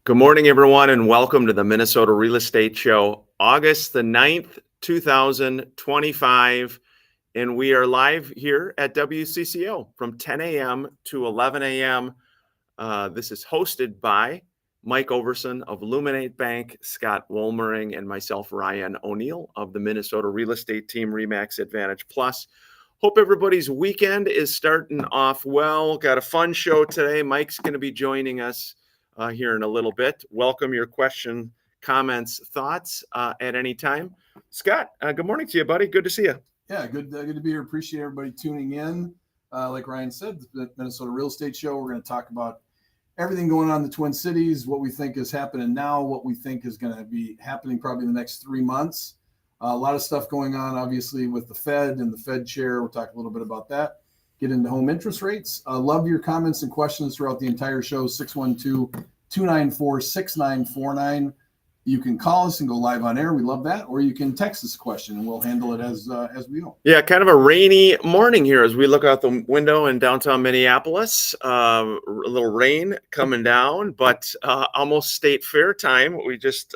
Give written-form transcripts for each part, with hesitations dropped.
Good morning, everyone, and welcome to the Minnesota Real Estate Show, August the 9th, 2025. And we are live here at WCCO from 10 a.m. to 11 a.m. This is hosted by Mike Overson of Luminate Bank, Scott Wohlmering, and myself, Ryan O'Neill of the Minnesota Real Estate Team RE/MAX Advantage Plus. Hope everybody's weekend is starting off well. Got a fun show today. Mike's going to be joining us here in a little bit. Welcome your question, comments, thoughts at any time. Scott, good morning to you, buddy. Good to see you. Yeah, good to be here. Appreciate everybody tuning in. Like Ryan said, the Minnesota Real Estate Show. We're going to talk about everything going on in the Twin Cities, what we think is happening now, what we think is going to be happening probably in the next 3 months. A lot of stuff going on, obviously, with the Fed and the Fed chair. We'll talk a little bit about that. Get into home interest rates. Love your comments and questions throughout the entire show. 612-294-6949. You can call us and go live on air. We love that. Or you can text us a question and we'll handle it as we go. Yeah, kind of a rainy morning here as we look out the window in downtown Minneapolis. A little rain coming down, but almost State Fair time. We just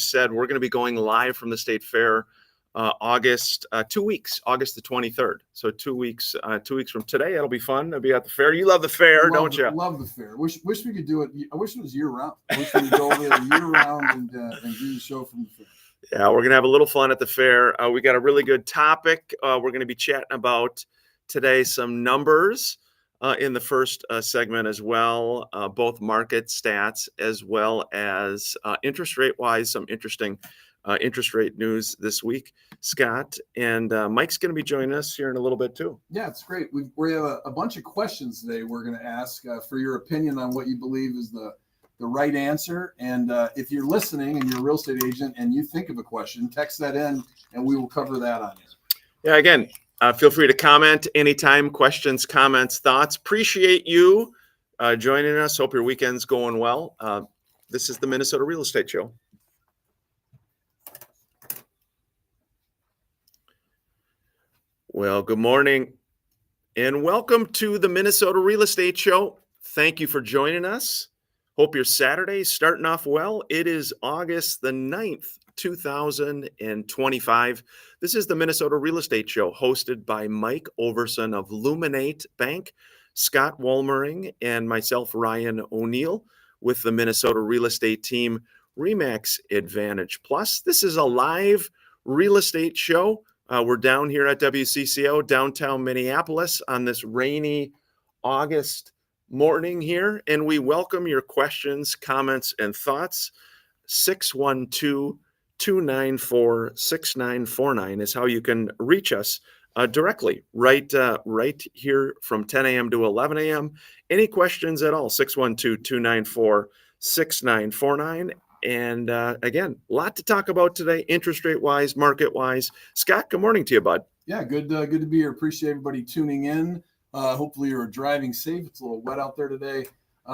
said we're going to be going live from the State Fair August 2 weeks, August the 23rd. So 2 weeks, 2 weeks from today. It'll be fun. I'll be at the fair. You love the fair, don't you? Love the fair. Wish we could do it. I wish it was year round. I wish we could go over there year round and do the show from the fair. Yeah, we're going to have a little fun at the fair. We got a really good topic. We're going to be chatting about today some numbers in the first segment as well, both market stats as well as interest rate wise, some interesting interest rate news this week. Scott and Mike's going to be joining us here in a little bit too. Yeah, it's great. We have a bunch of questions today we're going to ask for your opinion on what you believe is the right answer. And if you're listening and you're a real estate agent and you think of a question, text that in and we will cover that on here. Yeah, again, feel free to comment anytime, questions, comments, thoughts. Appreciate you joining us. Hope your weekend's going well. This is the Minnesota Real Estate Show. Well, good morning and welcome to the Minnesota Real Estate Show. Thank you for joining us. Hope your Saturday is starting off well. It is August the 9th, 2025. This is the Minnesota Real Estate Show hosted by Mike Overson of Luminate Bank, Scott Wohlmering, and myself, Ryan O'Neill, with the Minnesota Real Estate Team RE/MAX Advantage Plus. This is a live real estate show. We're down here at WCCO, downtown Minneapolis, on this rainy August morning here, and we welcome your questions, comments, and thoughts. 612-294-6949 is how you can reach us directly, right here from 10 a.m. to 11 a.m. Any questions at all, 612-294-6949. And again, a lot to talk about today, interest rate wise, market wise. Scott, good morning to you, bud. Yeah, good to be here. Appreciate everybody tuning in. Hopefully you're driving safe. It's a little wet out there today.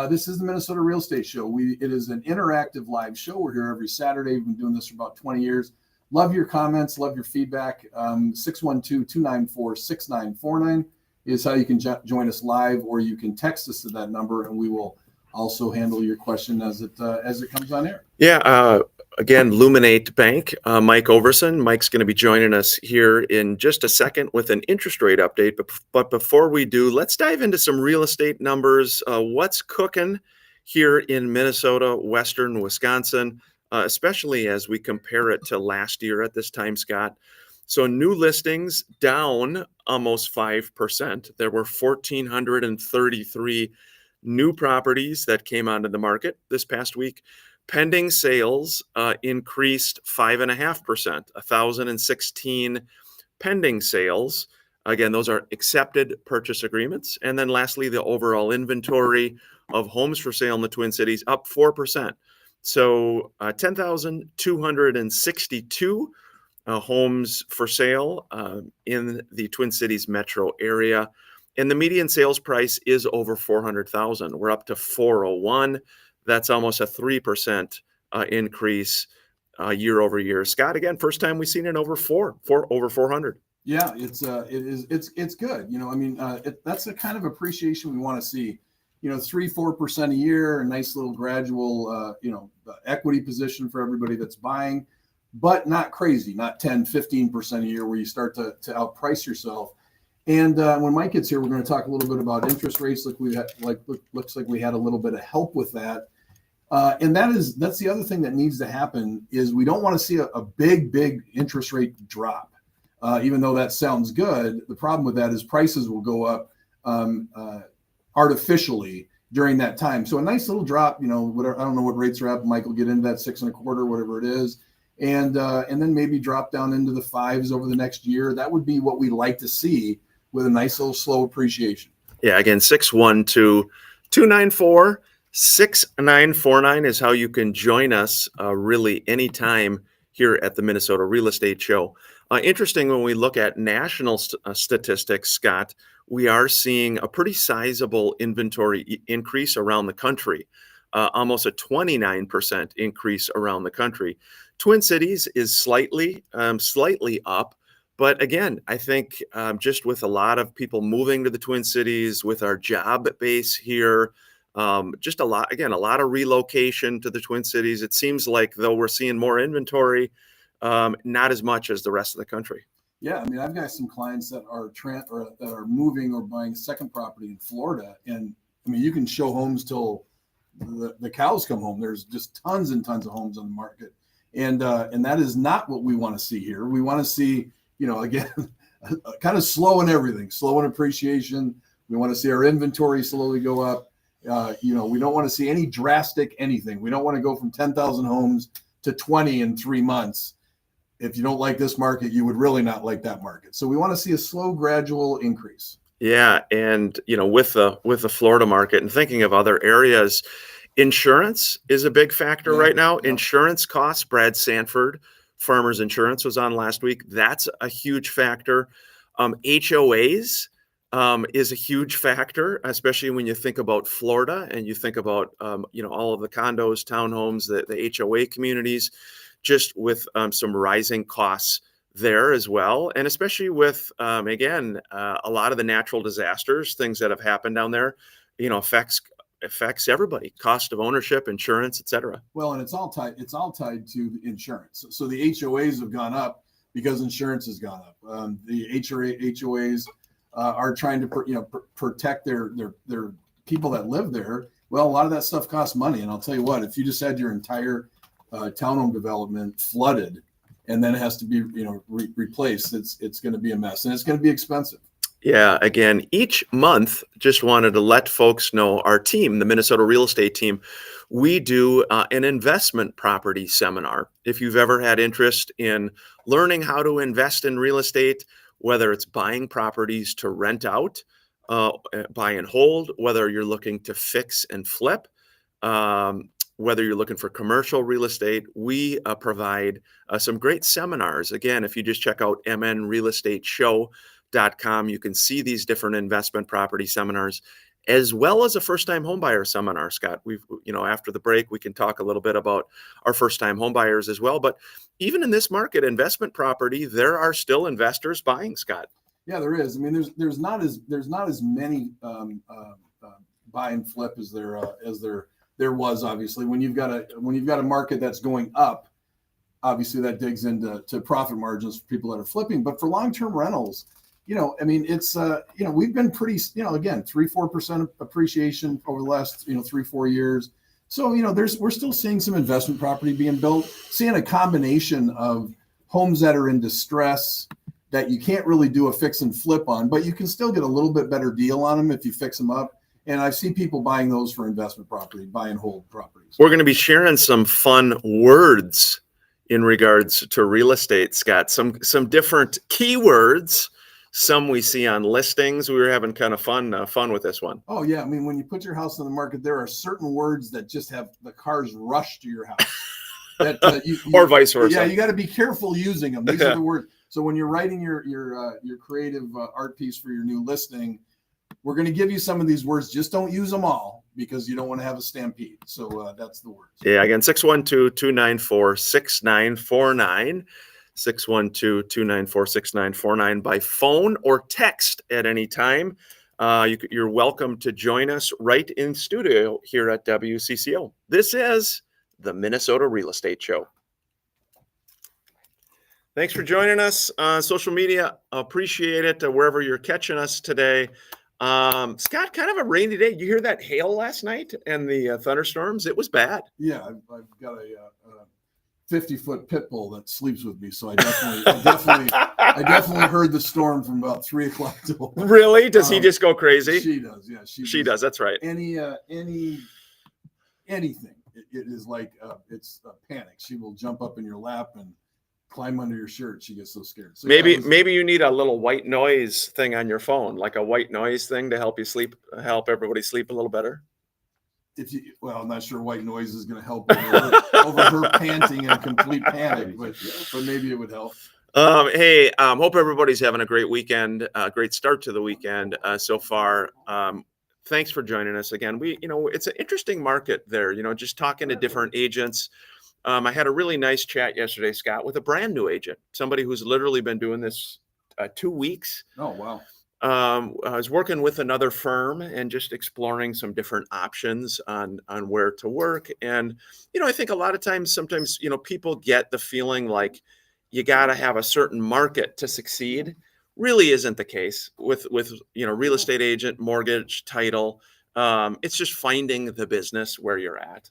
This is the Minnesota Real Estate Show. It is an interactive live show. We're here every Saturday. We've been doing this for about 20 years. Love your comments. Love your feedback. 612-294-6949 is how you can join us live, or you can text us to that number, and we will also handle your question as it comes on air. Yeah. Again, Luminate Bank, Mike Overson. Mike's going to be joining us here in just a second with an interest rate update. But before we do, let's dive into some real estate numbers. What's cooking here in Minnesota, Western Wisconsin, especially as we compare it to last year at this time, Scott. So new listings down almost 5%. There were 1,433 new properties that came onto the market this past week. Pending sales increased 5.5%, 1,016 pending sales. Again, those are accepted purchase agreements. And then lastly, the overall inventory of homes for sale in the Twin Cities up 4%. So 10,262 homes for sale in the Twin Cities metro area. And the median sales price is over $400,000. We're up to $401,000. That's almost a 3% increase year over year. Scott, again, first time we've seen it over over 400. Yeah, it's good. You know, I mean, that's the kind of appreciation we want to see. 3-4% a year, a nice little gradual, equity position for everybody that's buying, but not crazy, not 10-15% a year where you start to outprice yourself. And when Mike gets here, we're going to talk a little bit about interest rates. Looks like we had a little bit of help with that. And that's the other thing that needs to happen is we don't want to see a big interest rate drop. Even though that sounds good, the problem with that is prices will go up artificially during that time. So a nice little drop, whatever, I don't know what rates are at. Mike will get into that 6.25, whatever it is. And then maybe drop down into the 5s over the next year. That would be what we like to see with a nice little slow appreciation. Yeah, again, 612-294-6949 is how you can join us really anytime here at the Minnesota Real Estate Show. Interesting, when we look at national statistics, Scott, we are seeing a pretty sizable inventory increase around the country, almost a 29% increase around the country. Twin Cities is slightly up. But again, I think just with a lot of people moving to the Twin Cities, with our job base here, just a lot of relocation to the Twin Cities. It seems like though we're seeing more inventory, not as much as the rest of the country. Yeah, I mean, I've got some clients that are that are moving or buying a second property in Florida, and I mean, you can show homes till the cows come home. There's just tons and tons of homes on the market, and that is not what we want to see here. We want to see, again, kind of slow in everything, slow in appreciation. We want to see our inventory slowly go up. We don't want to see any drastic anything. We don't want to go from 10,000 homes to 20 in 3 months. If you don't like this market, you would really not like that market. So we want to see a slow, gradual increase. Yeah, and with the Florida market and thinking of other areas, insurance is a big factor right now. Yeah. Insurance costs. Brad Sanford, Farmers Insurance, was on last week. That's a huge factor. HOAs is a huge factor, especially when you think about Florida and you think about all of the condos, townhomes, the HOA communities, just with some rising costs there as well. And especially with, again, a lot of the natural disasters, things that have happened down there, affects everybody, cost of ownership, insurance, et cetera. Well, and it's all tied to insurance. So the HOAs have gone up because insurance has gone up. The HOAs are trying to protect their people that live there. Well, a lot of that stuff costs money. And I'll tell you what, if you just had your entire townhome development flooded and then it has to be replaced, it's going to be a mess, and it's going to be expensive. Yeah, again, each month, just wanted to let folks know our team, the Minnesota Real Estate Team, we do an investment property seminar. If you've ever had interest in learning how to invest in real estate, whether it's buying properties to rent out, buy and hold, whether you're looking to fix and flip, whether you're looking for commercial real estate, we provide some great seminars. Again, if you just check out mnrealestateshow.com, you can see these different investment property seminars, as well as a first-time homebuyer seminar. Scott, after the break, we can talk a little bit about our first-time homebuyers as well. But even in this market, investment property, there are still investors buying, Scott. Yeah, there is. I mean, there's not as many buy and flip as there was. Obviously, when you've got a market that's going up, obviously that digs into profit margins for people that are flipping. But for long-term rentals, it's we've been pretty, again, 3-4% appreciation over the last 3-4 years. So we're still seeing some investment property being built, seeing a combination of homes that are in distress that you can't really do a fix and flip on, but you can still get a little bit better deal on them if you fix them up. And I see people buying those for investment property, buy and hold properties. We're going to be sharing some fun words in regards to real estate, Scott. Some different keywords. Some we see on listings. We were having kind of fun with this one. Oh yeah, I mean, when you put your house on the market, there are certain words that just have the cars rush to your house. Or vice versa. Yeah, you got to be careful using them. These are the words. So when you're writing your creative art piece for your new listing, we're going to give you some of these words. Just don't use them all because you don't want to have a stampede. So that's the words. Yeah, again, 612-294-6949. 612-294-6949 by phone or text at any time. You're welcome to join us right in studio here at WCCO. This is the Minnesota Real Estate Show. Thanks for joining us on social media. Appreciate it wherever you're catching us today. Scott, kind of a rainy day. You hear that hail last night and the thunderstorms? It was bad. Yeah, I've got a 50-foot pit bull that sleeps with me, so I definitely heard the storm from about 3 o'clock till. Really? Does he just go crazy? She does. Yeah, she does. That's right. Anything. It is like it's a panic. She will jump up in your lap and climb under your shirt. She gets so scared. So maybe you need a little white noise thing on your phone, like a white noise thing to help you sleep, help everybody sleep a little better. I'm not sure white noise is going to help over her panting in complete panic, but maybe it would help. Hey, hope everybody's having a great weekend, great start to the weekend so far. Thanks for joining us again. It's an interesting market there, just talking to different agents. I had a really nice chat yesterday, Scott, with a brand new agent, somebody who's literally been doing this 2 weeks. Oh, wow. I was working with another firm and just exploring some different options on where to work. And, I think a lot of times, sometimes, people get the feeling like you got to have a certain market to succeed. Really isn't the case with real estate agent, mortgage, title. It's just finding the business where you're at.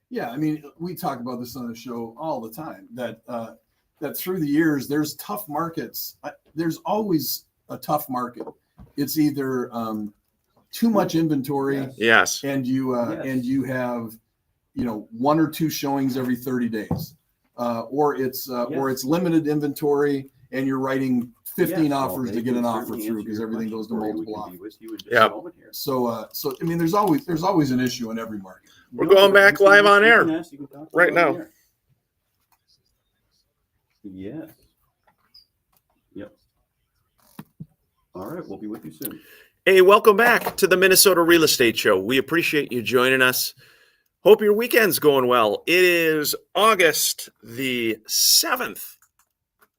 Yeah, I mean, we talk about this on the show all the time, that through the years, there's tough markets. There's always a tough market. It's either too much inventory. Yes. And you have, 1 or 2 showings every 30 days. Or it's limited inventory and you're writing 15 offers to get an offer through because everything goes to multiple offers. Yeah. So I mean, there's always an issue in every market. We're going back live on air right now. Yes. Yep. All right. We'll be with you soon. Hey, welcome back to the Minnesota Real Estate Show. We appreciate you joining us. Hope your weekend's going well. It is August the 7th.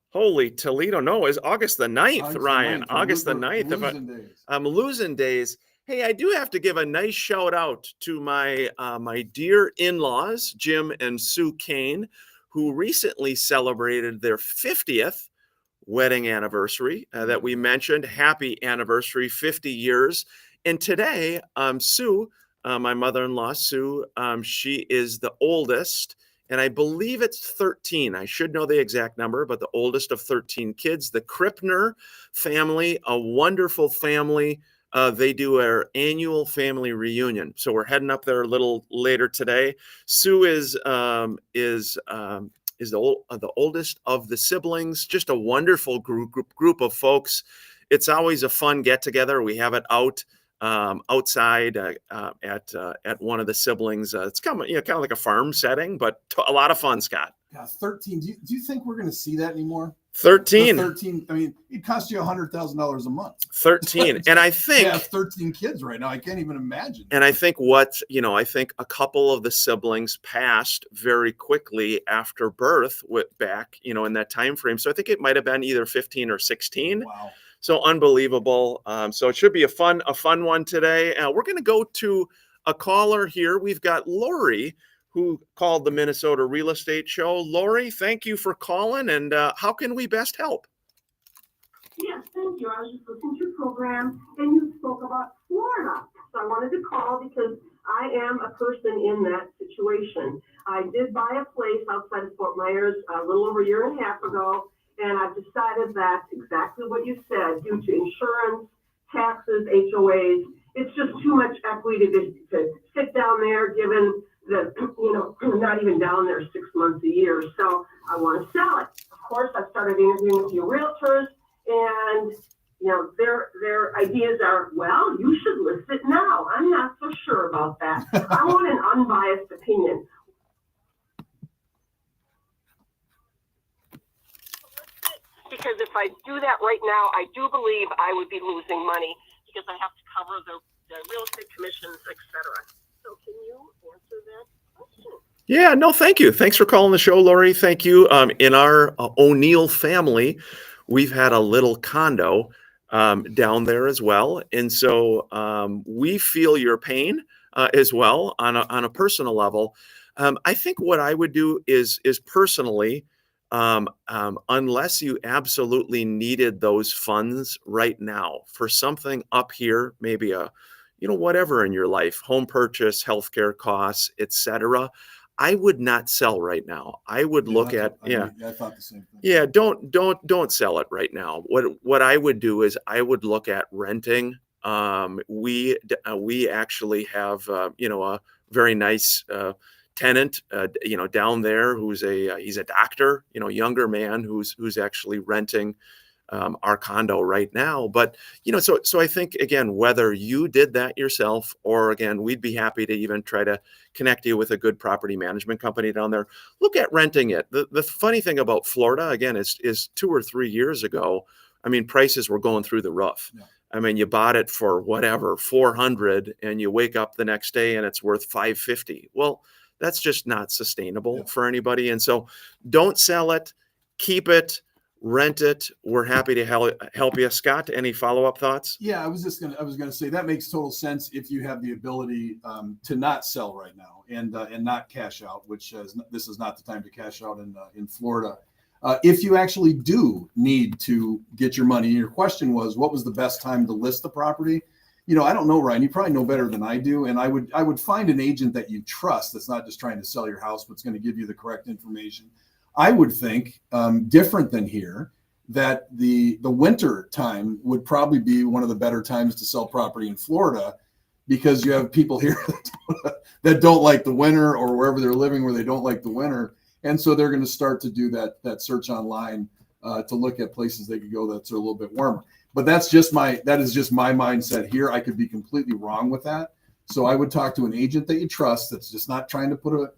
Holy Toledo. No, it's August the 9th, Ryan. August the 9th. I'm losing days. Hey, I do have to give a nice shout out to my my dear in-laws, Jim and Sue Kane, who recently celebrated their 50th wedding anniversary that we mentioned. Happy anniversary, 50 years. And today, Sue, my mother-in-law, Sue, she is the oldest, and I believe it's 13. I should know the exact number, but the oldest of 13 kids. The Krippner family, a wonderful family. They do our annual family reunion. So we're heading up there a little later today. Sue is the oldest of the siblings. Just a wonderful group of folks. It's always a fun get together. We have it outside at one of the siblings. It's kind of like a farm setting, but a lot of fun, Scott. Yeah, 13. Do you think we're going to see that anymore? 13. 13. I mean, it costs you $100,000 a month. 13. And I think I have 13 kids right now. I can't even imagine. And I think I think a couple of the siblings passed very quickly after birth back, in that time frame. So I think it might have been either 15 or 16. Wow. So unbelievable. So it should be a fun one today. We're going to go to a caller here. We've got Lori, who called the Minnesota Real Estate Show. Lori, thank you for calling. And how can we best help? Yes, thank you. I was just listening to your program, and you spoke about Florida. So I wanted to call because I am a person in that situation. I did buy a place outside of Fort Myers a little over a year and a half ago, and I've decided that exactly what you said, due to insurance, taxes, HOAs, it's just too much equity to sit down there, given that, not even down there 6 months a year. So I want to sell it. Of course, I started interviewing a few realtors, and their ideas are, well, you should list it now. I'm not so sure about that. I want an unbiased opinion. Because if I do that right now, I do believe I would be losing money because I have to cover the real estate commissions, etc. So can you answer that question? Yeah, no, thank you. Thanks for calling the show, Lori. Thank you. In our O'Neill family, we've had a little condo down there as well. And so we feel your pain as well on a personal level. I think what I would do is personally, unless you absolutely needed those funds right now for something up here, maybe whatever in your life, home purchase, healthcare costs, etc. I would not sell right now. I would look at, I thought the same thing. yeah, don't sell it right now. What I would do is I would look at renting. We actually have a very nice tenant down there who's he's a doctor, younger man who's actually renting our condo right now. But so I think, again, whether you did that yourself or, again, we'd be happy to even try to connect you with a good property management company down there. Look at renting it. The funny thing about Florida, again, is 2 or 3 years ago, I mean, prices were going through the roof. Yeah. I mean, you bought it for whatever, 400, and you wake up the next day and it's worth 550. Well, that's just not sustainable for anybody. And so don't sell it, keep it, rent it. We're happy to help you. Scott, any follow-up thoughts? Yeah, I was gonna say that makes total sense if you have the ability to not sell right now and not cash out, which this is not the time to cash out in Florida. If you actually do need to get your money, your question was, what was the best time to list the property? I don't know, Ryan. You probably know better than I do, and I would find an agent that you trust that's not just trying to sell your house, but's going to give you the correct information. I would think, different than here, that the winter time would probably be one of the better times to sell property in Florida, because you have people here that don't like the winter, or wherever they're living where they don't like the winter, and so they're going to start to do that search online to look at places they could go that's a little bit warmer. But that is just my mindset here. I could be completely wrong with that. So I would talk to an agent that you trust that's just not trying to put a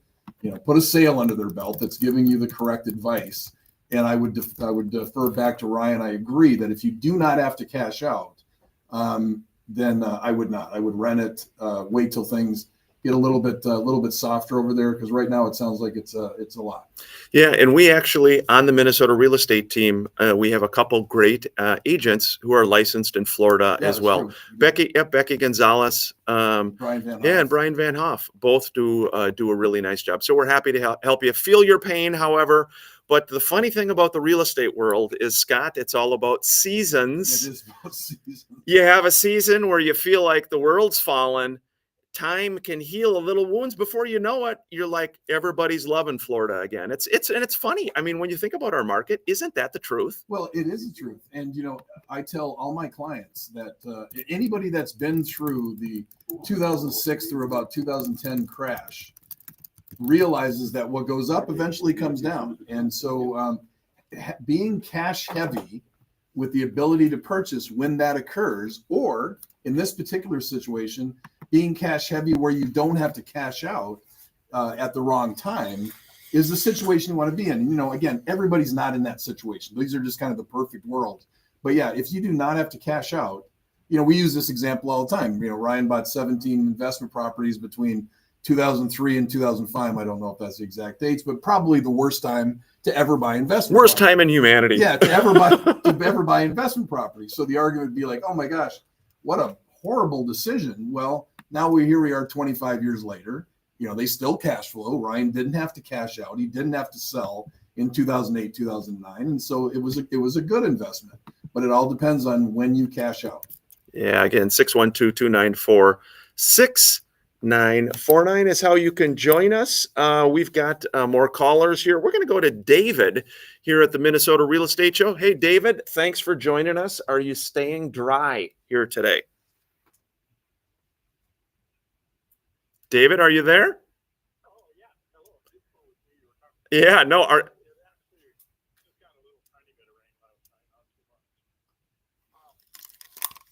sale under their belt, that's giving you the correct advice. And I would defer back to Ryan. I agree that if you do not have to cash out, then I would not. I would rent it, wait till things get a little bit softer over there, because right now it sounds like it's a lot. Yeah, and we actually, on the Minnesota real estate team, we have a couple great agents who are licensed in Florida as well. True. Becky Gonzalez, Brian Van Hoff. and Brian Van Hoff, both do a really nice job. So we're happy to help you. Feel your pain, however. But the funny thing about the real estate world is, Scott, it's all about seasons. It is about seasons. You have a season where you feel like the world's fallen. Time can heal a little wounds. Before you know it, you're like, everybody's loving Florida again. It's funny. I mean, when you think about our market, isn't that the truth? Well, it is the truth. And, I tell all my clients that anybody that's been through the 2006 through about 2010 crash realizes that what goes up eventually comes down. And so being cash heavy with the ability to purchase when that occurs, or in this particular situation, being cash heavy where you don't have to cash out at the wrong time, is the situation you want to be in. Again, everybody's not in that situation. These are just kind of the perfect world. But yeah, if you do not have to cash out, we use this example all the time. Ryan bought 17 investment properties between 2003 and 2005. I don't know if that's the exact dates, but probably the worst time to ever buy investment. Worst property. time in humanity. Yeah, to ever buy investment property. So the argument would be like, oh my gosh, what a horrible decision. Well, now here we are 25 years later. They still cash flow. Ryan didn't have to cash out. He didn't have to sell in 2008, 2009. And so it was a good investment, but it all depends on when you cash out. Yeah, again, 612-294-6949 is how you can join us. We've got more callers here. We're going to go to David here at the Minnesota Real Estate Show. Hey, David, thanks for joining us. Are you staying dry here today? David, are you there? Yeah, no.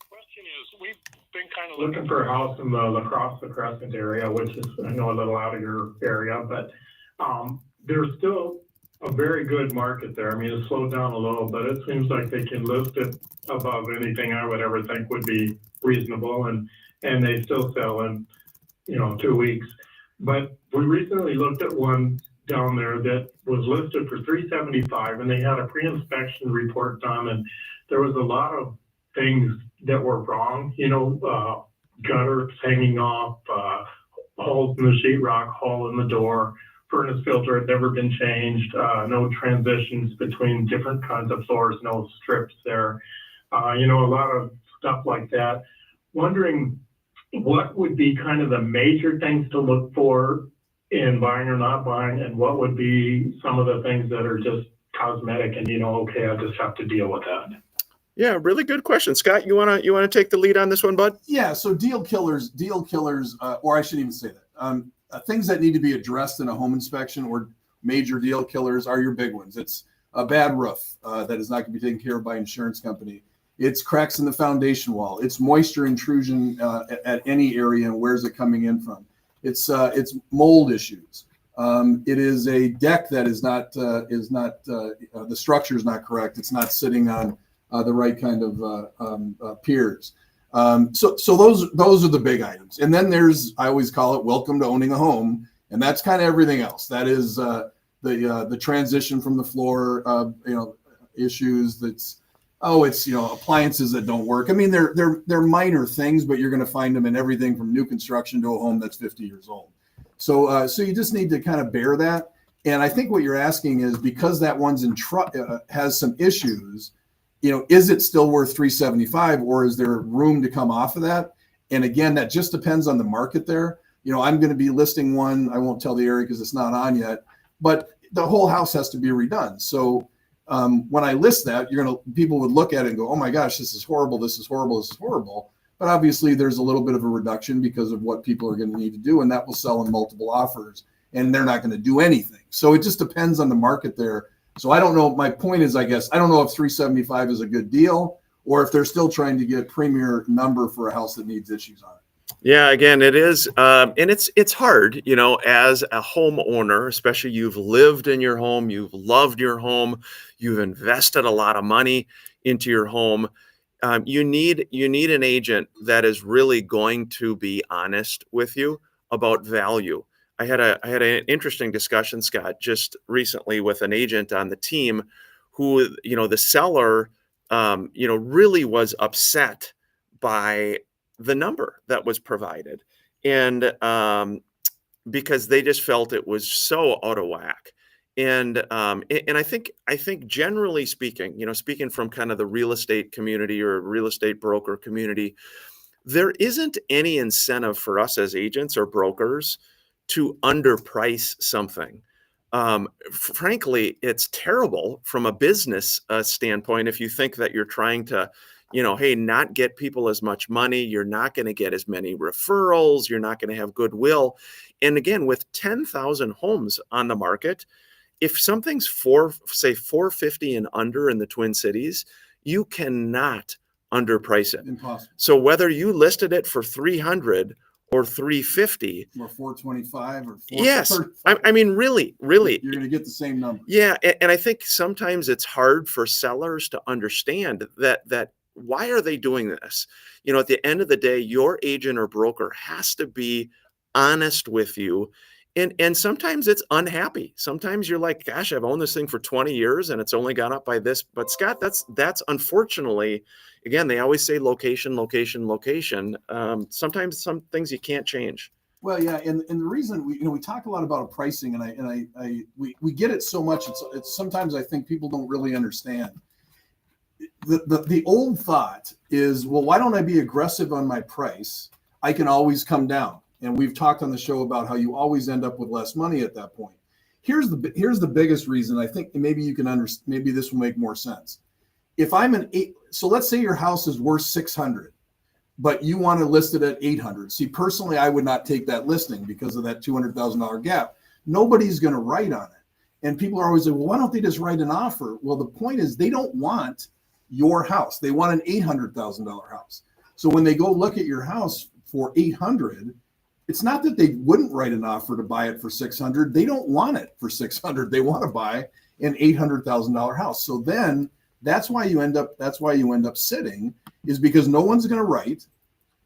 Question is, we've been kind of looking for a house in the La Crosse, the Crescent area, which is, I know, a little out of your area, but there's still a very good market there. I mean, it's slowed down a little, but it seems like they can list it above anything I would ever think would be reasonable, and they still sell in 2 weeks. But we recently looked at one down there that was listed for $375, and they had a pre-inspection report done, and there was a lot of things that were wrong, gutters hanging off, holes in the sheetrock, hole in the door, furnace filter had never been changed, no transitions between different kinds of floors, no strips there, a lot of stuff like that. Wondering what would be kind of the major things to look for in buying or not buying, and what would be some of the things that are just cosmetic and, okay, I just have to deal with that. Yeah, really good question. Scott, you wanna take the lead on this one, bud? Yeah. So deal killers, or I shouldn't even say that. Things that need to be addressed in a home inspection or major deal killers are your big ones. It's a bad roof that is not going to be taken care of by insurance company. It's cracks in the foundation wall. It's moisture intrusion at any area, and where's it coming in from? It's mold issues. It is a deck that is not the structure is not correct. It's not sitting on the right kind of piers. So those are the big items. And then I always call it welcome to owning a home, and that's kind of everything else. That is the transition from the floor, issues. It's appliances that don't work. I mean, they're minor things, but you're going to find them in everything from new construction to a home that's 50 years old. So you just need to kind of bear that. And I think what you're asking is, because that one's has some issues, is it still worth $375, or is there room to come off of that? And again, that just depends on the market there. I'm going to be listing one. I won't tell the area because it's not on yet, but the whole house has to be redone. So when I list that, people would look at it and go, oh my gosh, this is horrible. This is horrible. This is horrible. But obviously there's a little bit of a reduction because of what people are going to need to do. And that will sell in multiple offers, and they're not going to do anything. So it just depends on the market there. So I don't know. My point is, I guess, I don't know if $375 is a good deal, or if they're still trying to get premier number for a house that needs issues on it. Yeah, again, it is. And it's hard, as a homeowner, especially you've lived in your home, you've loved your home, you've invested a lot of money into your home. You need an agent that is really going to be honest with you about value. I had an interesting discussion, Scott, just recently with an agent on the team who, the seller, really was upset by the number that was provided. And because they just felt it was so out of whack. And I think generally speaking, speaking from kind of the real estate community or real estate broker community, there isn't any incentive for us as agents or brokers to underprice something. Frankly, it's terrible from a business standpoint. If you think that you're trying to, hey, not get people as much money, you're not going to get as many referrals, you're not going to have goodwill. And again, with 10,000 homes on the market, if something's say 450 and under in the Twin Cities, you cannot underprice it. Impossible. So whether you listed it for 300 or 350 or 425 or 435. Yes, I mean, really, you're going to get the same number. Yeah, and I think sometimes it's hard for sellers to understand that why are they doing this? At the end of the day, your agent or broker has to be honest with you. And sometimes it's unhappy. Sometimes you're like, gosh, I've owned this thing for 20 years and it's only gone up by this. But Scott, that's unfortunately, again, they always say location, location, location. Sometimes some things you can't change. Well, yeah, and the reason we talk a lot about pricing, and we get it so much. It's sometimes I think people don't really understand. The old thought is, well, why don't I be aggressive on my price? I can always come down. And we've talked on the show about how you always end up with less money at that point. Here's the biggest reason. I think maybe you can understand. Maybe this will make more sense. If I'm so let's say your house is worth 600, but you want to list it at 800. See, personally, I would not take that listing because of that $200,000 gap. Nobody's going to write on it. And people are always like, well, why don't they just write an offer? Well, the point is they don't want your house. They want an $800,000 house. So when they go look at your house for 800, it's not that they wouldn't write an offer to buy it for 600. They don't want it for 600. They want to buy an $800,000 house. So then that's why you end up sitting, is because no one's going to write.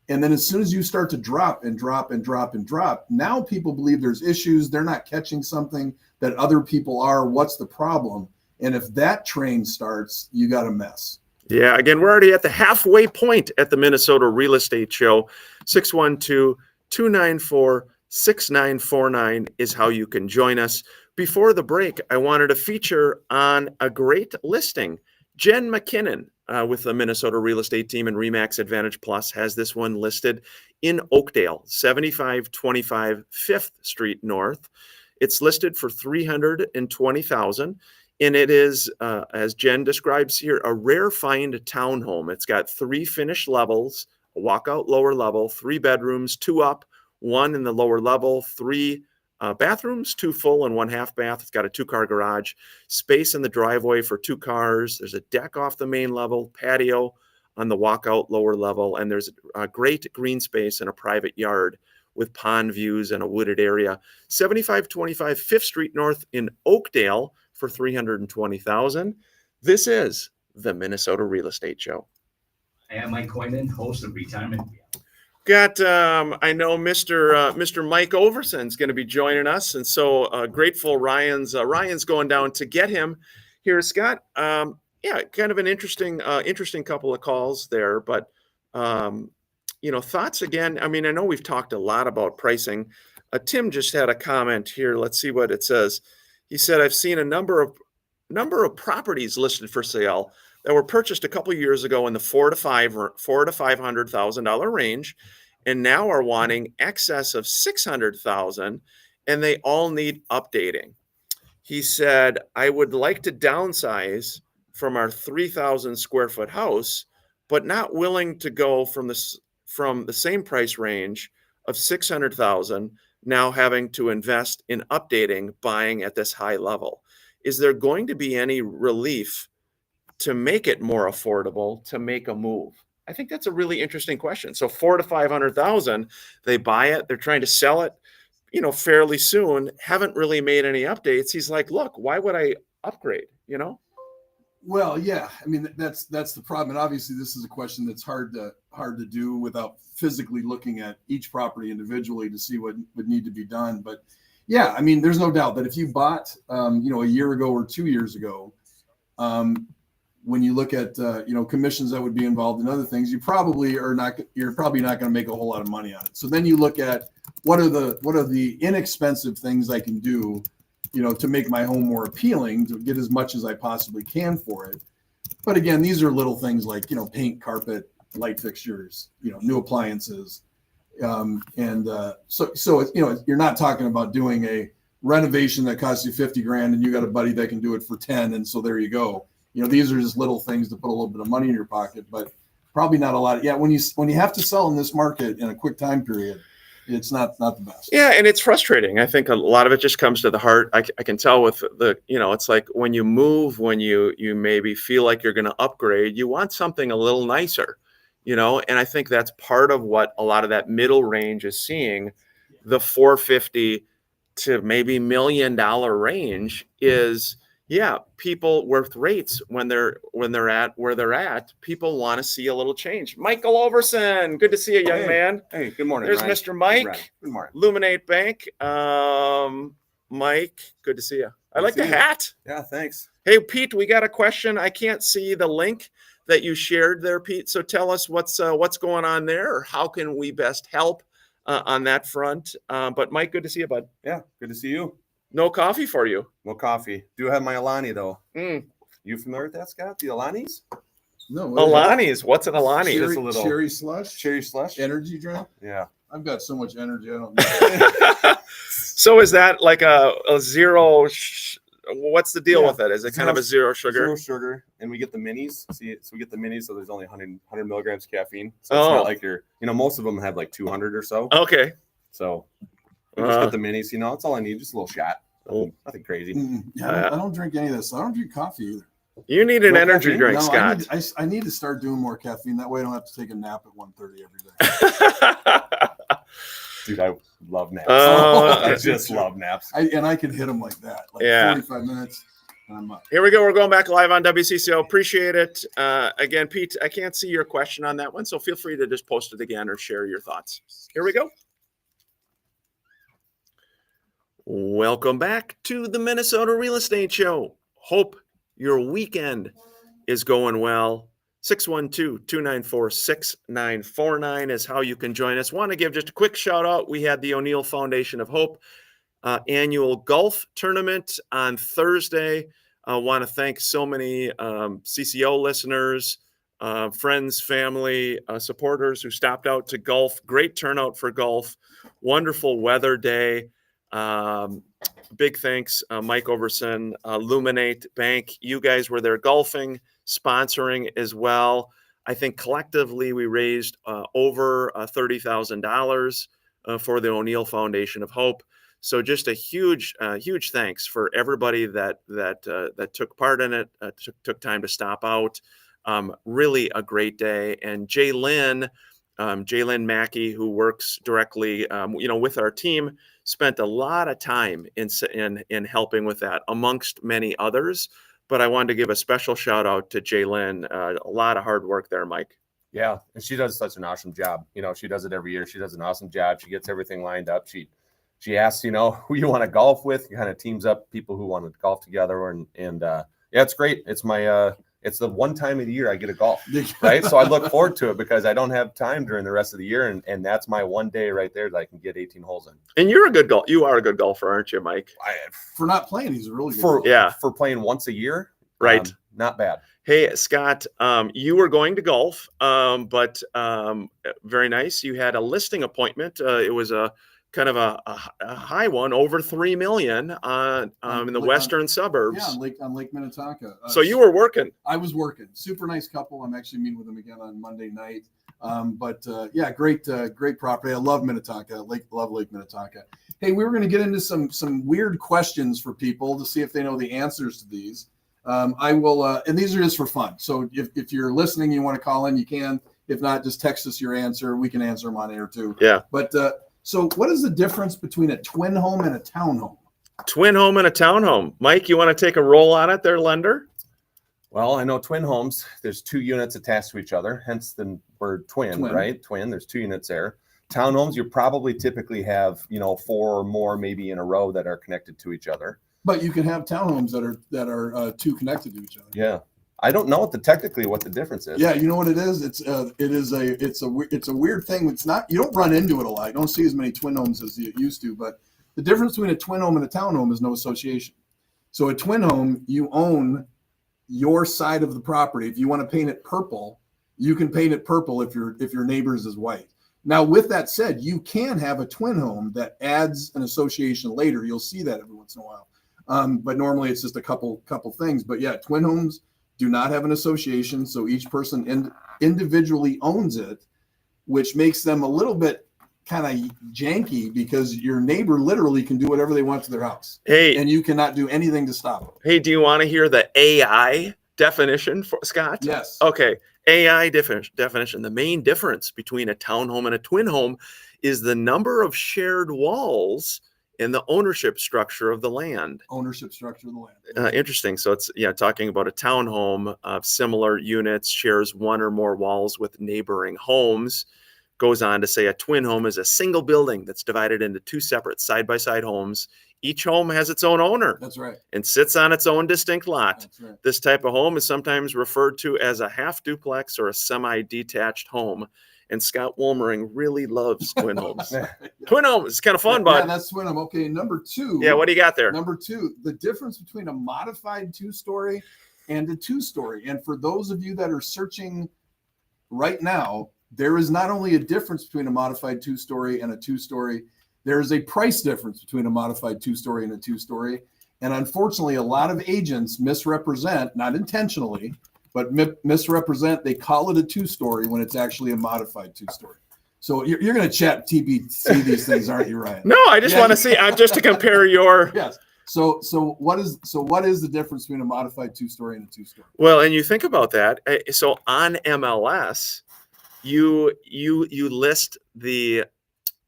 And then as soon as you start to drop and drop and drop and drop, now people believe there's issues. They're not catching something that other people are. What's the problem? And if that train starts, you got a mess. Yeah, again, we're already at the halfway point at the Minnesota Real Estate Show. 612-294-6949 is how you can join us. Before the break, I wanted to feature on a great listing. Jen McKinnon with the Minnesota Real Estate Team and RE/MAX Advantage Plus has this one listed in Oakdale, 7525 5th Street North. It's listed for $320,000. And it is, as Jen describes here, a rare find townhome. It's got 3 finished levels, a walkout lower level, 3 bedrooms, 2 up, 1 in the lower level, 3 bathrooms, 2 full and 1 half bath. It's got a 2-car garage, space in the driveway for 2 cars. There's a deck off the main level, patio on the walkout lower level, and there's a great green space and a private yard with pond views and a wooded area. 7525 5th Street North in Oakdale for $320,000. This is the Minnesota Real Estate Show. I am Mike Koyman, host of Retirement. Got, I know Mr. Mike Overson's going to be joining us, and so grateful Ryan's going down to get him here, Scott. Yeah, kind of an interesting couple of calls there, but thoughts again. I mean, I know we've talked a lot about pricing. Tim just had a comment here. Let's see what it says. He said, I've seen a number of properties listed for sale that were purchased a couple of years ago in the $400,000 to $500,000 range, and now are wanting excess of $600,000, and they all need updating. He said, I would like to downsize from our 3,000 square foot house, but not willing to go from the same price range of $600,000. Now having to invest in updating, buying at this high level. Is there going to be any relief to make it more affordable to make a move? I think that's a really interesting question. So $400,000 to $500,000, they buy it, they're trying to sell it, fairly soon, haven't really made any updates. He's like, look, why would I upgrade? Well, yeah, I mean, that's the problem. And obviously this is a question that's hard to do without physically looking at each property individually to see what would need to be done. But yeah, I mean, there's no doubt that if you bought, a year ago or 2 years ago, when you look at, commissions that would be involved in other things, you're probably not going to make a whole lot of money on it. So then you look at what are the inexpensive things I can do, to make my home more appealing, to get as much as I possibly can for it. But again, these are little things like, paint, carpet, light fixtures, new appliances. So you're not talking about doing a renovation that costs you $50,000 and you got a buddy that can do it for 10. And so there you go. These are just little things to put a little bit of money in your pocket, but probably not a lot. Yeah. When you have to sell in this market in a quick time period, it's not the best. Yeah, and it's frustrating. I think a lot of it just comes to the heart. I can tell with the, it's like when you move, when you maybe feel like you're going to upgrade, you want something a little nicer, and I think that's part of what a lot of that middle range is seeing. The $450,000 to maybe $1 million range is, yeah, people with rates when they're at where they're at, people want to see a little change. Michael Overson, good to see you, young man. Hey, good morning. There's Ryan. Mr. Mike. Good morning. Luminate Bank. Mike, good to see you. I like the hat. Yeah, thanks. Hey, Pete, we got a question. I can't see the link that you shared there, Pete. So tell us what's going on there, or how can we best help on that front. But Mike, good to see you, bud. Yeah, good to see you. No coffee for you. No coffee. Do have my Alani though. Mm. You familiar with that, Scott? The Alanis? No. Alani's. What's an Alani? Just a little cherry slush, cherry slush. energy drink. Yeah. I've got so much energy. I don't know. So is that like a zero? What's the deal with it? Is it kind of a zero sugar? Zero sugar, and we get the minis. So we get the minis, so there's only 100 milligrams caffeine. So it's not like most of them have like 200 or so. Okay. So we just get the minis. It's all I need, just a little shot. Nothing crazy. Yeah, I don't drink any of this. I don't drink coffee either. You need an energy drink, No, Scott. I need to start doing more caffeine. That way I don't have to take a nap at 1:30 every day. Dude, I love naps. Oh, I just love naps. I can hit them like that. Like Yeah. 45 minutes and I'm up. Here we go. We're going back live on WCCO. Appreciate it. Again, Pete, I can't see your question on that one, so feel free to just post it again or share your thoughts. Here we go. Welcome back to the Minnesota Real Estate Show. Hope your weekend is going well. 612-294-6949 is how you can join us. Want to give just a quick shout out. We had the O'Neill Foundation of Hope annual golf tournament on Thursday. I want to thank so many CCO listeners, friends, family, supporters who stopped out to golf. Great turnout for golf. Wonderful weather day. Big thanks, Mike Overson, Luminate Bank. You guys were there golfing, sponsoring as well. I think collectively we raised over $30,000 for the O'Neill Foundation of Hope. So just a huge thanks for everybody that took part in it, took time to stop out. Really a great day. And Jay-Lynn Mackey, who works directly, with our team, spent a lot of time in helping with that, amongst many others. But I wanted to give a special shout out to Jay-Lynn. A lot of hard work there, Mike. Yeah, and she does such an awesome job. She does it every year. She does an awesome job. She gets everything lined up. She asks, who you want to golf with. Kind of teams up people who want to golf together, and yeah, it's great. It's my it's the one time of the year I get to golf, right? So I look forward to it because I don't have time during the rest of the year, and that's my one day right there that I can get 18 holes in. And you are a good golfer, aren't you, Mike? For not playing, he's a really good for playing once a year, right? Not bad. Hey, Scott, you were going to golf, but very nice. You had a listing appointment. It was a kind of a high one, over $3 million in the western suburbs. Yeah, on Lake Minnetonka. So you were working. I was working. Super nice couple. I'm actually meeting with them again on Monday night. Yeah, great property. I love Minnetonka. Love Lake Minnetonka. Hey, we were going to get into some weird questions for people to see if they know the answers to these. I will, and these are just for fun. So if you're listening, you want to call in, you can. If not, just text us your answer. We can answer them on air too. Yeah. But so what is the difference between a twin home and a townhome? Twin home and a townhome. Mike, you want to take a roll on it there, lender? Well, I know twin homes, there's 2 units attached to each other, hence the word twin. Right? Twin, there's 2 units there. Townhomes, you probably typically have, 4 or more maybe in a row that are connected to each other. But you can have townhomes that are 2 connected to each other. Yeah. I don't know technically what the difference is. Yeah, you know what it is? It's a weird thing. It's not, you don't run into it a lot. You don't see as many twin homes as you used to, but the difference between a twin home and a townhome is no association. So a twin home, you own your side of the property. If you want to paint it purple, you can paint it purple if your neighbor's is white. Now, with that said, you can have a twin home that adds an association later. You'll see that every once in a while. But normally it's just a couple things. But yeah, twin homes do not have an association, so each person individually owns it, which makes them a little bit kind of janky because your neighbor literally can do whatever they want to their house. Hey, and you cannot do anything to stop it. Hey, do you want to hear the AI definition, for Scott? Yes. Okay. AI definition. The main difference between a townhome and a twin home is the number of shared walls in the ownership structure of the land. Ownership structure of the land. Interesting. So it's talking about a townhome of similar units, shares 1 or more walls with neighboring homes. Goes on to say a twin home is a single building that's divided into 2 separate side-by-side homes. Each home has its own owner. That's right. And sits on its own distinct lot. That's right. This type of home is sometimes referred to as a half duplex or a semi-detached home. And Scott Wolmering really loves twin homes. Twin homes, it's kind of fun, bud. Yeah, that's twin home. Okay, number 2. Yeah, what do you got there? Number 2, the difference between a modified 2-story and a 2-story. And for those of you that are searching right now, there is not only a difference between a modified 2-story and a 2-story, there is a price difference between a modified 2-story and a 2-story. And unfortunately, a lot of agents misrepresent, not intentionally, but misrepresent. They call it a 2-story when it's actually a modified 2-story. So you're going to chat TBC these things, aren't you, Ryan? No, I just want to see, just to compare your. Yes. So what is the difference between a modified 2-story and a 2-story? Well, and you think about that. So on MLS, you list the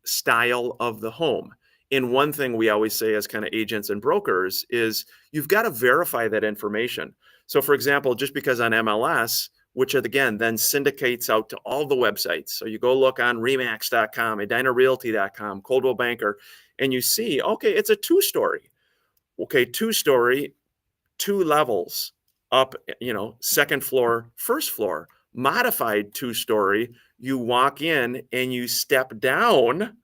style of the home. And one thing we always say as kind of agents and brokers is you've got to verify that information. So for example, just because on MLS, which again then syndicates out to all the websites. So you go look on Remax.com, EdinaRealty.com, Coldwell Banker, and you see, okay, it's a 2-story. Okay, 2-story, 2 levels up, 2nd floor, 1st floor. Modified two-story, you walk in and you step down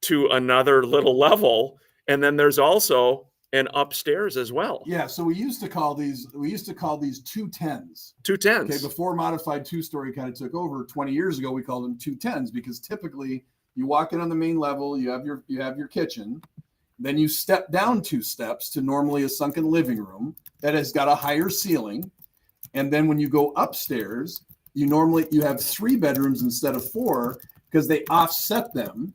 to another little level, and then there's also an upstairs as well. Yeah, so we used to call these 210s. Two tens. Okay, before modified two-story kind of took over 20 years ago, we called them 210s because typically you walk in on the main level, you have your kitchen, then you step down 2 steps to normally a sunken living room that has got a higher ceiling, and then when you go upstairs, you have 3 bedrooms instead of 4 because they offset them.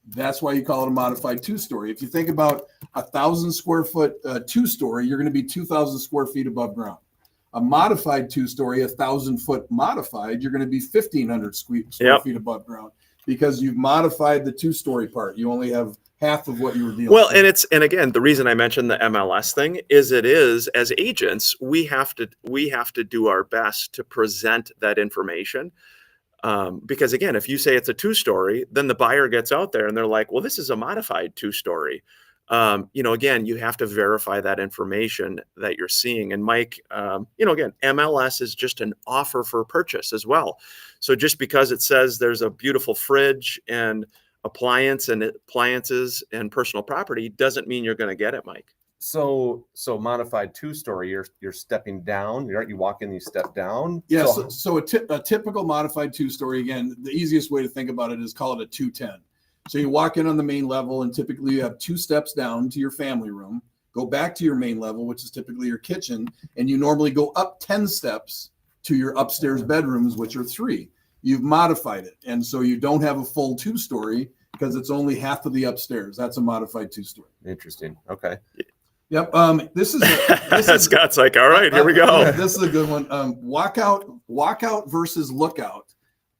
That's why you call it a modified two-story. If you think about 1,000 square foot two-story, you're going to be 2,000 square feet above ground. A modified two-story, 1,000 foot modified, you're going to be 1,500 square feet above ground because you've modified the two-story part. You only have half of what you were dealing with. And again, the reason I mentioned the MLS thing is as agents, we have to do our best to present that information. Because again, if you say it's a 2-story, then the buyer gets out there and they're like, well, this is a modified 2-story. Again, you have to verify that information that you're seeing. And Mike, again, MLS is just an offer for purchase as well. So just because it says there's a beautiful fridge and appliances and personal property doesn't mean you're going to get it, Mike. So modified 2-story, you're stepping down. You walk in, you step down. Yeah. So a typical modified 2-story, again, the easiest way to think about it is call it a 210. So you walk in on the main level and typically you have 2 steps down to your family room, go back to your main level, which is typically your kitchen. And you normally go up 10 steps to your upstairs bedrooms, which are 3. You've modified it. And so you don't have a full 2-story because it's only half of the upstairs. That's a modified 2-story. Interesting. Okay. Yep. This is Scott's like, all right, here we go. Yeah, this is a good one. Walkout versus lookout.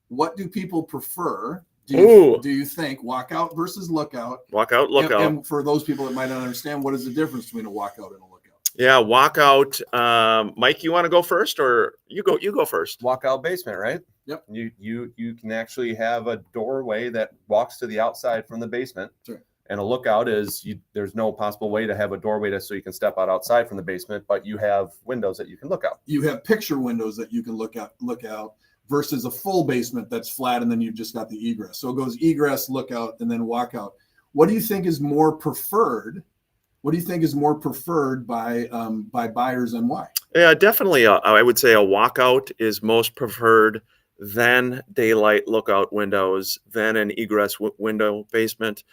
What do people prefer? Do you think walkout versus lookout? Walkout, lookout. And for those people that might not understand, what is the difference between a walkout and a lookout? Yeah, walkout. Mike, you want to go first, or you go first? Walkout basement, right? Yep. You can actually have a doorway that walks to the outside from the basement. Sure. And a lookout is there's no possible way to have a doorway so you can step outside from the basement, but you have windows that you can look out. You have picture windows that you can look out versus a full basement that's flat and then you've just got the egress. So it goes egress, lookout, and then walkout. What do you think is more preferred? What do you think is more preferred by buyers and why? Yeah, definitely. I would say a walkout is most preferred, then daylight lookout windows, then an egress window basement.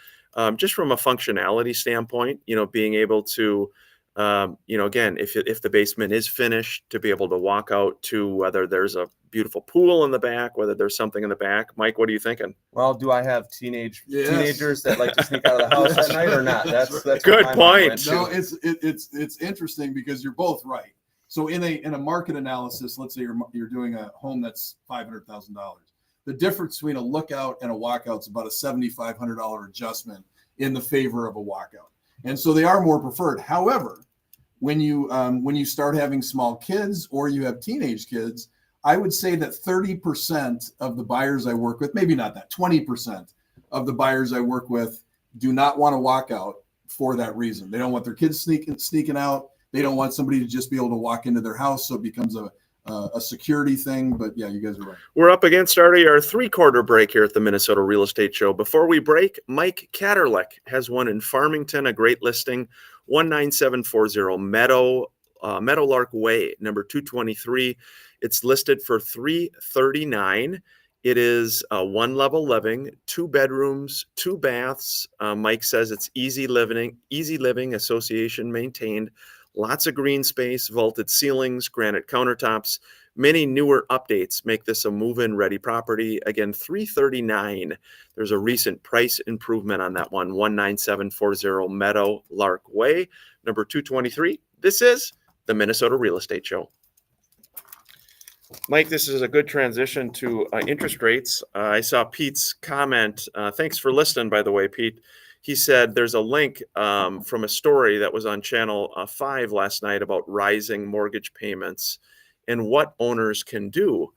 Just from a functionality standpoint, being able to, again, if the basement is finished, to be able to walk out to whether there's a beautiful pool in the back, whether there's something in the back. Mike, what are you thinking? Well, do I have teenagers that like to sneak out of the house at night or not? That's good point. No, it's interesting because you're both right. So in a market analysis, let's say you're doing a home that's $500,000. The difference between a lookout and a walkout is about a $7,500 adjustment in the favor of a walkout. And so they are more preferred. However, when you start having small kids or you have teenage kids, I would say that 30% of the buyers I work with, maybe not that, 20% of the buyers I work with do not want to walk out for that reason. They don't want their kids sneaking out. They don't want somebody to just be able to walk into their house. So it becomes a security thing. But yeah, you guys are right. We're up against our 3-quarter break here at the Minnesota Real Estate Show. Before we break, Mike Katerlich has one in Farmington, a great listing, 19740 Meadowlark Way, number 223. It's listed for $339. It is a 1-level living, 2 bedrooms, 2 baths. Mike says it's easy living, association maintained. Lots of green space, vaulted ceilings, granite countertops. Many newer updates make this a move-in ready property. Again, $339. There's a recent price improvement on that one, 19740 Meadowlark Way, number 223. This is the Minnesota Real Estate Show. Mike, this is a good transition to interest rates. I saw Pete's comment. Thanks for listening, by the way, Pete. He said there's a link from a story that was on Channel 5 last night about rising mortgage payments and what owners can do.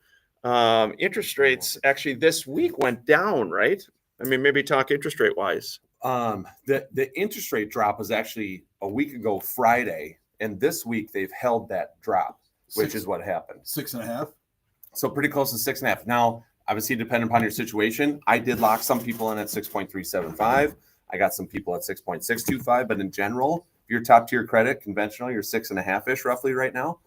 Interest rates actually this week went down, right? I mean, maybe talk interest rate wise. The interest rate drop was actually a week ago Friday, and this week they've held that drop, which is what happened. 6.5. So pretty close to 6.5. Now, obviously, depending upon your situation, I did lock some people in at 6.375. I got some people at 6.625, but in general, if you're top tier credit, conventional, you're 6.5-ish roughly right now.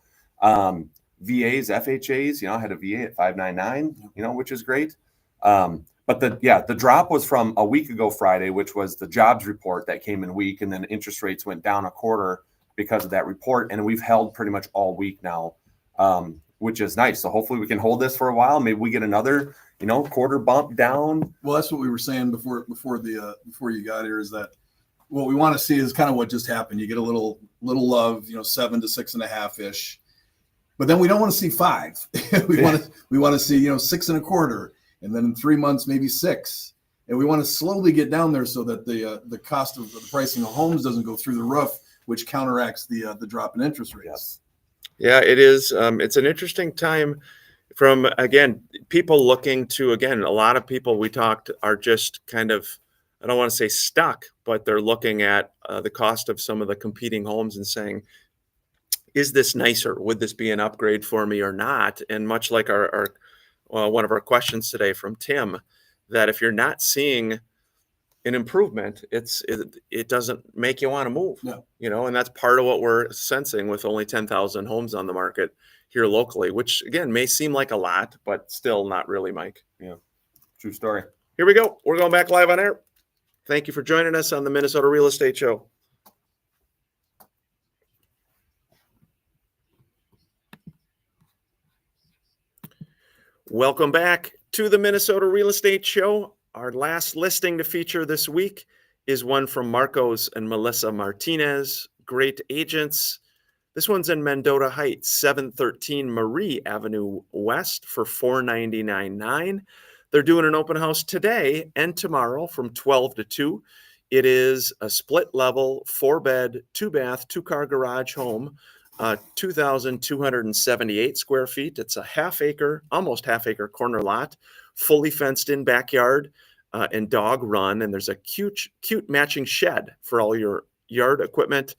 VAs, FHAs, I had a VA at 5.99, which is great. But the drop was from a week ago Friday, which was the jobs report that came in weak, and then interest rates went down a quarter because of that report. And we've held pretty much all week now, which is nice. So hopefully we can hold this for a while. Maybe we get another, quarter bump down. Well, that's what we were saying before you got here, is that what we want to see is kind of what just happened. You get a little love, 7 to 6.5 ish, but then we don't want to see 5. we want to see 6.25, and then in 3 months maybe 6, and we want to slowly get down there so that the cost of the pricing of homes doesn't go through the roof, which counteracts the drop in interest rates. Yes. Yeah, it is. It's an interesting time from, again, people looking to, a lot of people we talked are just kind of, I don't want to say stuck, but they're looking at the cost of some of the competing homes and saying, is this nicer? Would this be an upgrade for me or not? And much like our one of our questions today from Tim, that if you're not seeing an improvement, it doesn't make you want to move. No. And that's part of what we're sensing with only 10,000 homes on the market here locally, which again may seem like a lot, but still not really, Mike. Yeah. True story. Here we go. We're going back live on air. Thank you for joining us on the Minnesota Real Estate Show. Welcome back to the Minnesota Real Estate Show. Our last listing to feature this week is one from Marcos and Melissa Martinez, great agents. This one's in Mendota Heights, 713 Marie Avenue West for $499,900. They're doing an open house today and tomorrow from 12 to 2. It is a split level, 4-bed, 2-bath, 2-car garage home, 2,278 square feet. It's a almost half acre corner lot, fully fenced in backyard and dog run. And there's a cute matching shed for all your yard equipment.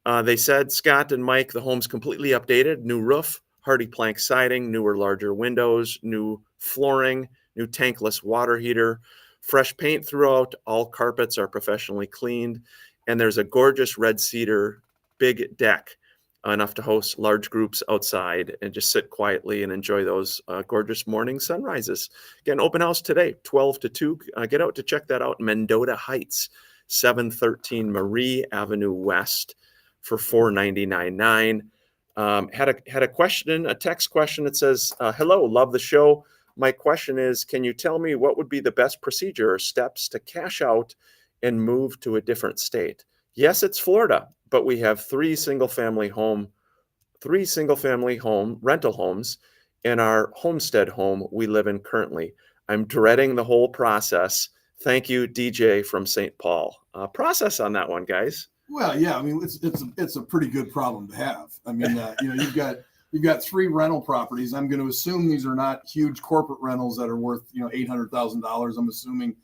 They said, Scott and Mike, the home's completely updated, new roof, hardy plank siding, newer, larger windows, new flooring, new tankless water heater, fresh paint throughout. All carpets are professionally cleaned. And there's a gorgeous red cedar big deck, enough to host large groups outside and just sit quietly and enjoy those gorgeous morning sunrises. Again, open house today, 12 to 2. Get out to check that out. Mendota Heights, 713 Marie Avenue West for $499,900. Had a question, a text question that says, hello, love the show. My question is, can you tell me what would be the best procedure or steps to cash out and move to a different state? Yes, it's Florida, but we have 3 single-family home rental homes in our homestead home we live in currently. I'm dreading the whole process. Thank you, DJ from St. Paul. Process on that one, guys. Well, yeah, I mean, it's a pretty good problem to have. I mean, you've got 3 rental properties. I'm going to assume these are not huge corporate rentals that are worth $800,000. I'm assuming,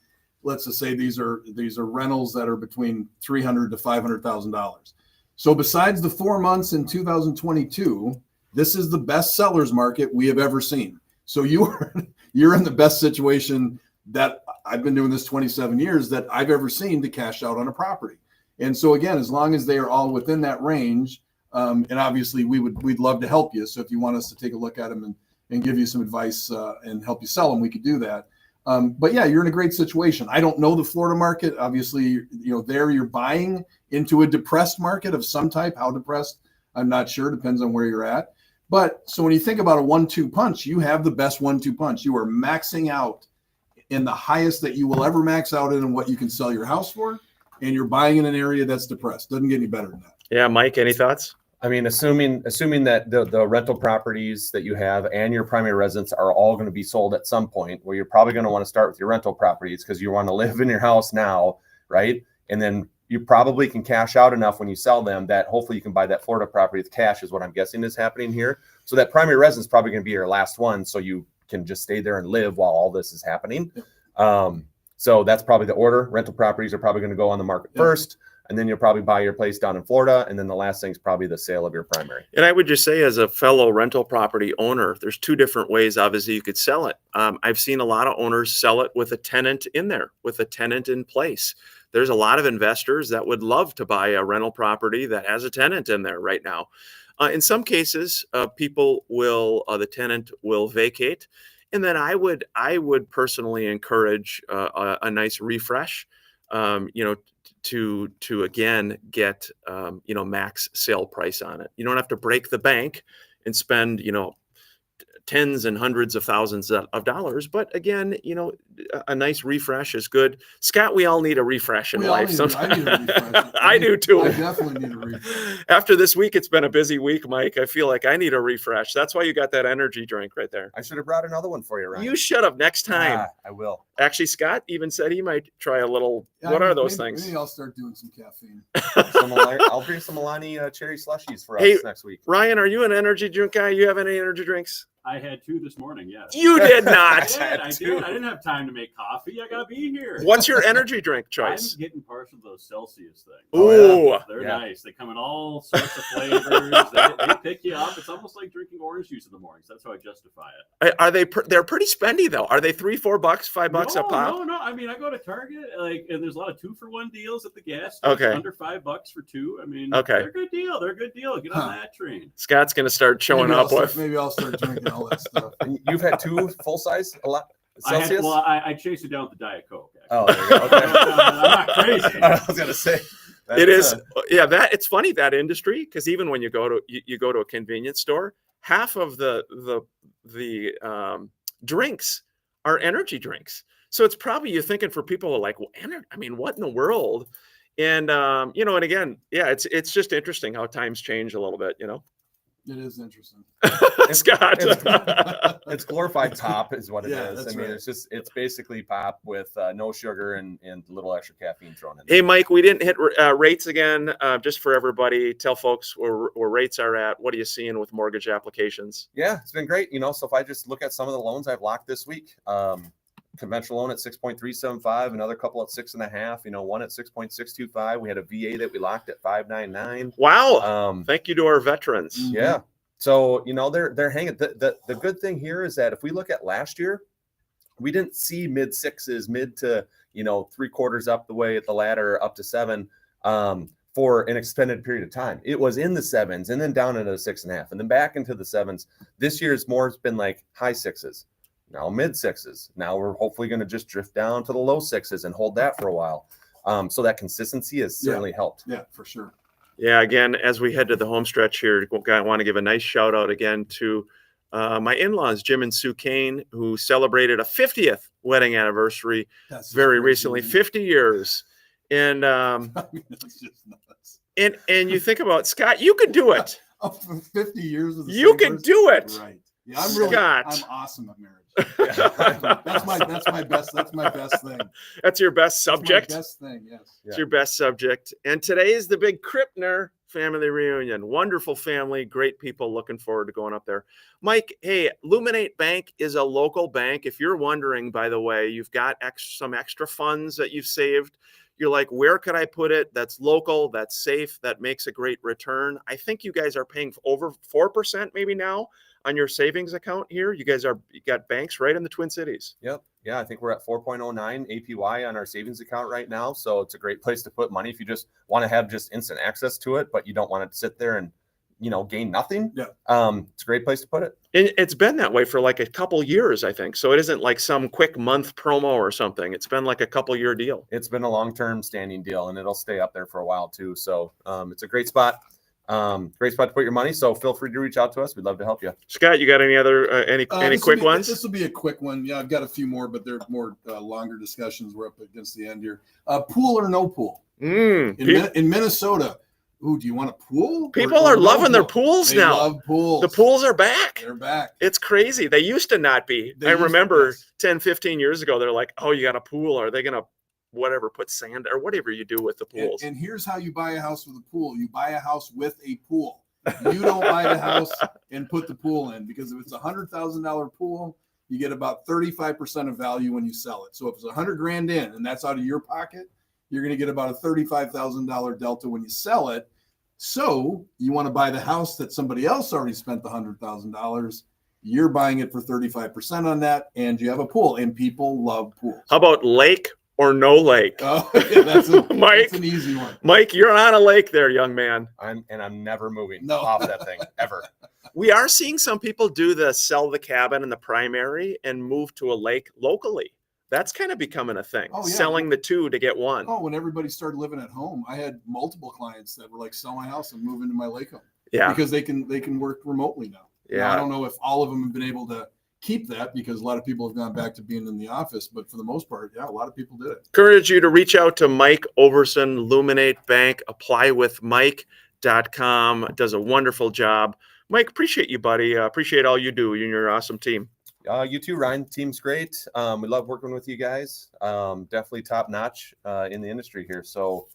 let's just say these are rentals that are between $300,000 to $500,000. So besides the 4 months in 2022, this is the best sellers market we have ever seen. So you're in the best situation that I've been doing this 27 years that I've ever seen to cash out on a property. And so again, as long as they are all within that range, and obviously we'd love to help you. So if you want us to take a look at them and give you some advice and help you sell them, we could do that. But yeah, you're in a great situation. I don't know the Florida market. Obviously, there you're buying into a depressed market of some type. How depressed, I'm not sure. Depends on where you're at. But so when you think about a 1-2 punch, you have the best 1-2 punch. You are maxing out in the highest that you will ever max out in and what you can sell your house for. And you're buying in an area that's depressed. Doesn't get any better than that. Yeah, Mike, any thoughts? I mean, assuming that the rental properties that you have and your primary residence are all going to be sold at some point, where you're probably going to want to start with your rental properties because you want to live in your house now, right? And then you probably can cash out enough when you sell them that hopefully you can buy that Florida property with cash is what I'm guessing is happening here. So that primary residence is probably going to be your last one, so you can just stay there and live while all this is happening. So that's probably the order. Rental properties are probably going to go on the market first. and then you'll probably buy your place down in Florida, and then the last thing is probably the sale of your primary. And I would just say, as a fellow rental property owner, there's two different ways, obviously, you could sell it. I've seen a lot of owners sell it with a tenant in there, with a tenant in place. There's a lot of investors that would love to buy a rental property that has a tenant in there right now. In some cases, the tenant will vacate. And then I would personally encourage a nice refresh, to again get max sale price on it. You don't have to break the bank and spend tens and hundreds of thousands of dollars, but again, a nice refresh is good. Scott, we all need a refresh in life. I need a refresh. I do too. I definitely need a refresh. After this week, it's been a busy week, Mike. I feel like I need a refresh. That's why you got that energy drink right there. I should have brought another one for you, Ryan. You should have next time. I will. Actually, Scott even said he might try a little. What are those things? Maybe I'll start doing some caffeine. I'll bring some Alani cherry slushies for us next week. Ryan, are you an energy drink guy? You have any energy drinks? I had 2 this morning, yes. You did not. I did. I didn't have time to make coffee. I got to be here. What's your energy drink choice? I'm getting partial to those Celsius things. Ooh. They're Yeah. nice. They come in all sorts of flavors. they pick you up. It's almost like drinking orange juice in the morning. So that's how I justify it. Are they? They're pretty spendy though. Are they $3, $4, $5 a pop? No. I mean, I go to Target, and there's a lot of 2-for-1 deals at the gas Okay. station. Under $5 for 2. I mean, Okay. they're a good deal. They're a good deal. Get on that train. Scott's gonna start showing up with. Maybe I'll start drinking all that stuff. You've had 2 full size Celsius? I chased it down with the Diet Coke. Actually. Oh, there you go. Okay. I'm not crazy. I was gonna say It is, that it's funny, that industry, because even when you go to a convenience store, half of the drinks are energy drinks. So it's probably, you're thinking, for people who are like, well, I mean, what in the world? And and again, it's just interesting how times change a little bit, It is interesting. Scott. It's glorified pop is what it Yeah, is. that's I mean, right. it's basically pop with no sugar and a little extra caffeine thrown in. Hey, Mike, we didn't hit rates again. Just for everybody, tell folks where rates are at. What are you seeing with mortgage applications? Yeah, it's been great. So if I just look at some of the loans I've locked this week, conventional loan at 6.375, another couple at 6.5, one at 6.625. We had a VA that we locked at 5.99. Wow. Thank you to our veterans. Yeah. So, they're hanging. The good thing here is that if we look at last year, we didn't see mid 6s, mid to, 3/4 up the way at the ladder up to 7 for an extended period of time. It was in the 7s and then down into the 6.5 and then back into the 7s. This year's more has been like high 6s, now mid 6s. Now we're hopefully going to just drift down to the low 6s and hold that for a while. So that consistency has certainly helped. Yeah, for sure. Yeah, again, as we head to the home stretch here, I want to give a nice shout out again to my in-laws, Jim and Sue Kane, who celebrated a 50th wedding anniversary That's very crazy, recently, man. 50 years. And It's just nuts. and you think about, Scott, you could do it. Oh, for 50 years of the You same can person? do it. Right. Yeah, Scott. I'm awesome at marriage. That's my best thing. That's your best subject. That's my best thing, yes. It's your best subject. And today is the big Krippner family reunion. Wonderful family, great people. Looking forward to going up there. Mike, hey, Luminate Bank is a local bank. If you're wondering, by the way, you've got some extra funds that you've saved. You're like, where could I put it? That's local, that's safe, that makes a great return. I think you guys are paying over 4% maybe now on your savings account here. You got banks right in the Twin Cities. Yep. Yeah, I think we're at 4.09 APY on our savings account right now. So it's a great place to put money if you just want to have just instant access to it, but you don't want it to sit there and, gain nothing. Yeah. It's a great place to put it. And it's been that way for like a couple years, I think. So it isn't like some quick month promo or something. It's been like a couple year deal. It's been a long-term standing deal and it'll stay up there for a while too. So it's a great spot. Great spot to put your money. So feel free to reach out to us. We'd love to help you. Scott, you got any other any quick ones? This will be a quick one. Yeah, I've got a few more, but they're more longer discussions. We're up against the end here. Pool or no pool? In Minnesota, ooh, do you want a pool? People or are no loving their pool? pools They now. love pools. The pools are back. They're back. It's crazy. They used to not be. They I used to, remember yes. 10, 15 years ago, they're like, oh, you got a pool. Are they going to put sand or whatever you do with the pools? And here's how you buy a house with a pool. You buy a house with a pool. You don't buy the house and put the pool in, because if it's $100,000 pool, you get about 35% of value when you sell it. So if it's $100,000 in and that's out of your pocket, you're going to get about a $35,000 delta when you sell it. So you want to buy the house that somebody else already spent the $100,000. You're buying it for 35% on that, and you have a pool, and people love pools. How about lake or no lake? Oh, yeah, that's Mike, that's an easy one. Mike, you're on a lake there, young man. I'm never moving No. off that thing ever. We are seeing some people do the sell the cabin in the primary and move to a lake locally. That's kind of becoming a thing. Oh, yeah. Selling the two to get one. Oh, when everybody started living at home, I had multiple clients that were like, sell my house and move into my lake home. Yeah. Because they can work remotely now. Now, I Yeah. don't know if all of them have been able to keep that because a lot of people have gone back to being in the office, but for the most part, yeah, a lot of people did it. Encourage you to reach out to Mike Overson, Luminate Bank, applywithmike.com. Does a wonderful job. Mike, appreciate you, buddy. Appreciate all you do. You and your awesome team. You too, Ryan. Team's great. We love working with you guys. Definitely top notch in the industry here. So,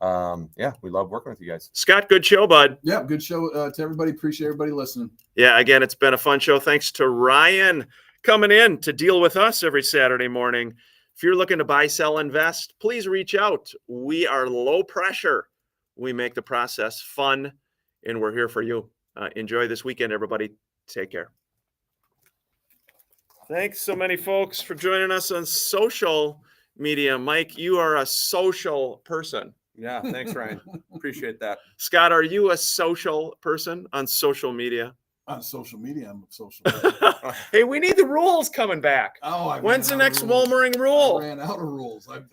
yeah, we love working with you guys. Scott, good show, bud. Yeah, good show to everybody. Appreciate everybody listening. Yeah, again, it's been a fun show. Thanks to Ryan coming in to deal with us every Saturday morning. If you're looking to buy, sell, invest, please reach out. We are low pressure. We make the process fun, and we're here for you. Enjoy this weekend, everybody. Take care. Thanks so many folks for joining us on social media. Mike, you are a social person. Yeah, thanks, Ryan. Appreciate that. Scott, are you a social person on social media? On social media, I'm social. Hey, we need the rules coming back. Oh, I When's the ran out next of rules. Wolmering I rule? ran out of rules. I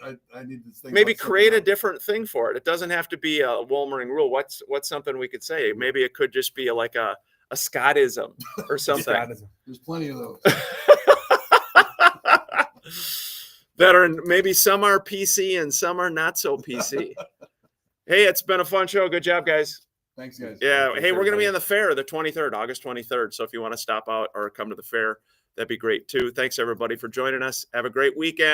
need to think. Maybe about create a something different thing for it. It doesn't have to be a Wolmering rule. What's something we could say? Maybe it could just be like a Scottism or something. else. There's plenty of those. That are maybe some are PC and some are not so PC. Hey, it's been a fun show. Good job, guys. Thanks, guys. Yeah. Thanks, Hey, we're going to be everybody. on the fair the 23rd, August 23rd. So if you want to stop out or come to the fair, that'd be great too. Thanks everybody for joining us. Have a great weekend.